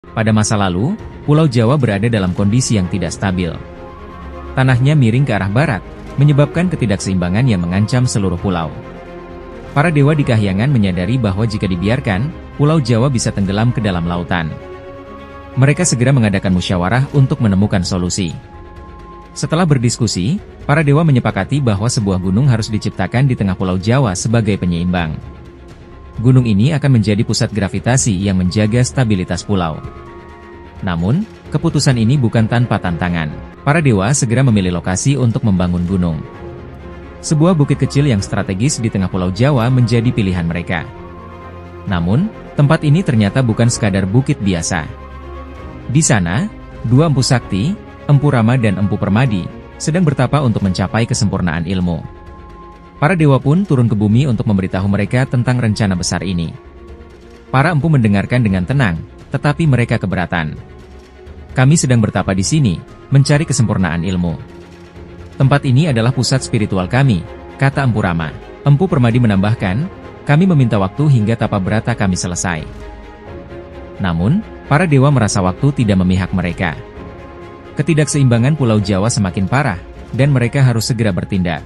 Pada masa lalu, Pulau Jawa berada dalam kondisi yang tidak stabil. Tanahnya miring ke arah barat, menyebabkan ketidakseimbangan yang mengancam seluruh pulau. Para dewa di Kahyangan menyadari bahwa jika dibiarkan, Pulau Jawa bisa tenggelam ke dalam lautan. Mereka segera mengadakan musyawarah untuk menemukan solusi. Setelah berdiskusi, para dewa menyepakati bahwa sebuah gunung harus diciptakan di tengah Pulau Jawa sebagai penyeimbang. Gunung ini akan menjadi pusat gravitasi yang menjaga stabilitas pulau. Namun, keputusan ini bukan tanpa tantangan. Para dewa segera memilih lokasi untuk membangun gunung. Sebuah bukit kecil yang strategis di tengah Pulau Jawa menjadi pilihan mereka. Namun, tempat ini ternyata bukan sekadar bukit biasa. Di sana, dua empu sakti, Empu Rama dan Empu Permadi, sedang bertapa untuk mencapai kesempurnaan ilmu. Para dewa pun turun ke bumi untuk memberitahu mereka tentang rencana besar ini. Para empu mendengarkan dengan tenang, tetapi mereka keberatan. Kami sedang bertapa di sini, mencari kesempurnaan ilmu. Tempat ini adalah pusat spiritual kami, kata Empu Rama. Empu Permadi menambahkan, kami meminta waktu hingga tapa berata kami selesai. Namun, para dewa merasa waktu tidak memihak mereka. Ketidakseimbangan Pulau Jawa semakin parah, dan mereka harus segera bertindak.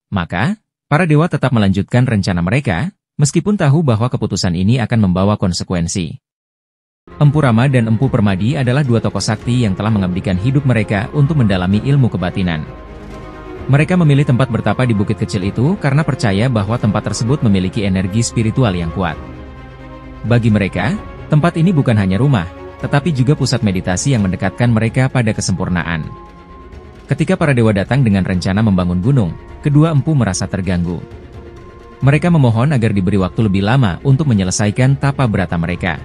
Maka, para dewa tetap melanjutkan rencana mereka, meskipun tahu bahwa keputusan ini akan membawa konsekuensi. Empu Rama dan Empu Permadi adalah dua tokoh sakti yang telah mengabdikan hidup mereka untuk mendalami ilmu kebatinan. Mereka memilih tempat bertapa di bukit kecil itu karena percaya bahwa tempat tersebut memiliki energi spiritual yang kuat. Bagi mereka, tempat ini bukan hanya rumah, tetapi juga pusat meditasi yang mendekatkan mereka pada kesempurnaan. Ketika para dewa datang dengan rencana membangun gunung, kedua empu merasa terganggu. Mereka memohon agar diberi waktu lebih lama untuk menyelesaikan tapa berata mereka.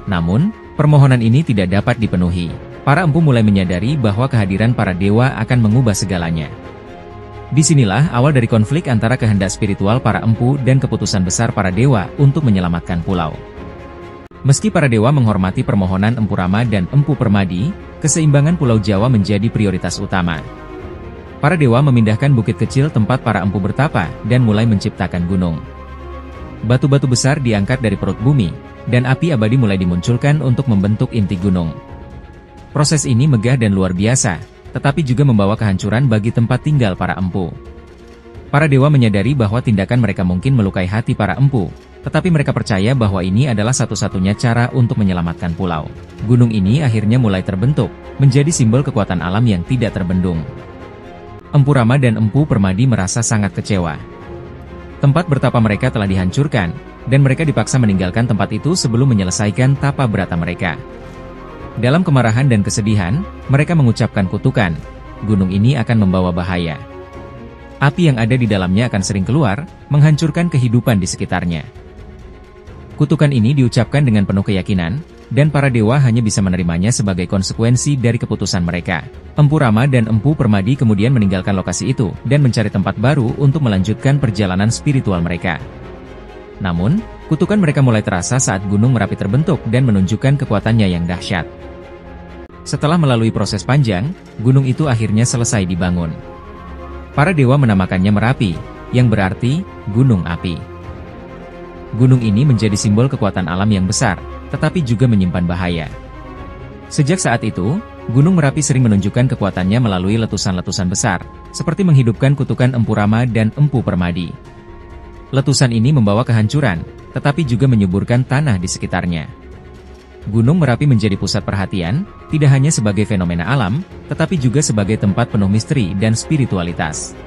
Namun, permohonan ini tidak dapat dipenuhi. Para empu mulai menyadari bahwa kehadiran para dewa akan mengubah segalanya. Disinilah awal dari konflik antara kehendak spiritual para empu dan keputusan besar para dewa untuk menyelamatkan pulau. Meski para dewa menghormati permohonan Empu Rama dan Empu Permadi, keseimbangan Pulau Jawa menjadi prioritas utama. Para dewa memindahkan bukit kecil tempat para empu bertapa dan mulai menciptakan gunung. Batu-batu besar diangkat dari perut bumi, dan api abadi mulai dimunculkan untuk membentuk inti gunung. Proses ini megah dan luar biasa, tetapi juga membawa kehancuran bagi tempat tinggal para empu. Para dewa menyadari bahwa tindakan mereka mungkin melukai hati para empu, tetapi mereka percaya bahwa ini adalah satu-satunya cara untuk menyelamatkan pulau. Gunung ini akhirnya mulai terbentuk, menjadi simbol kekuatan alam yang tidak terbendung. Empu Rama dan Empu Permadi merasa sangat kecewa. Tempat bertapa mereka telah dihancurkan, dan mereka dipaksa meninggalkan tempat itu sebelum menyelesaikan tapa berata mereka. Dalam kemarahan dan kesedihan, mereka mengucapkan kutukan, gunung ini akan membawa bahaya. Api yang ada di dalamnya akan sering keluar, menghancurkan kehidupan di sekitarnya. Kutukan ini diucapkan dengan penuh keyakinan, dan para dewa hanya bisa menerimanya sebagai konsekuensi dari keputusan mereka. Empu Rama dan Empu Permadi kemudian meninggalkan lokasi itu, dan mencari tempat baru untuk melanjutkan perjalanan spiritual mereka. Namun, kutukan mereka mulai terasa saat Gunung Merapi terbentuk dan menunjukkan kekuatannya yang dahsyat. Setelah melalui proses panjang, gunung itu akhirnya selesai dibangun. Para dewa menamakannya Merapi, yang berarti gunung api. Gunung ini menjadi simbol kekuatan alam yang besar, tetapi juga menyimpan bahaya. Sejak saat itu, Gunung Merapi sering menunjukkan kekuatannya melalui letusan-letusan besar, seperti menghidupkan kutukan Empu Rama dan Empu Permadi. Letusan ini membawa kehancuran, tetapi juga menyuburkan tanah di sekitarnya. Gunung Merapi menjadi pusat perhatian, tidak hanya sebagai fenomena alam, tetapi juga sebagai tempat penuh misteri dan spiritualitas.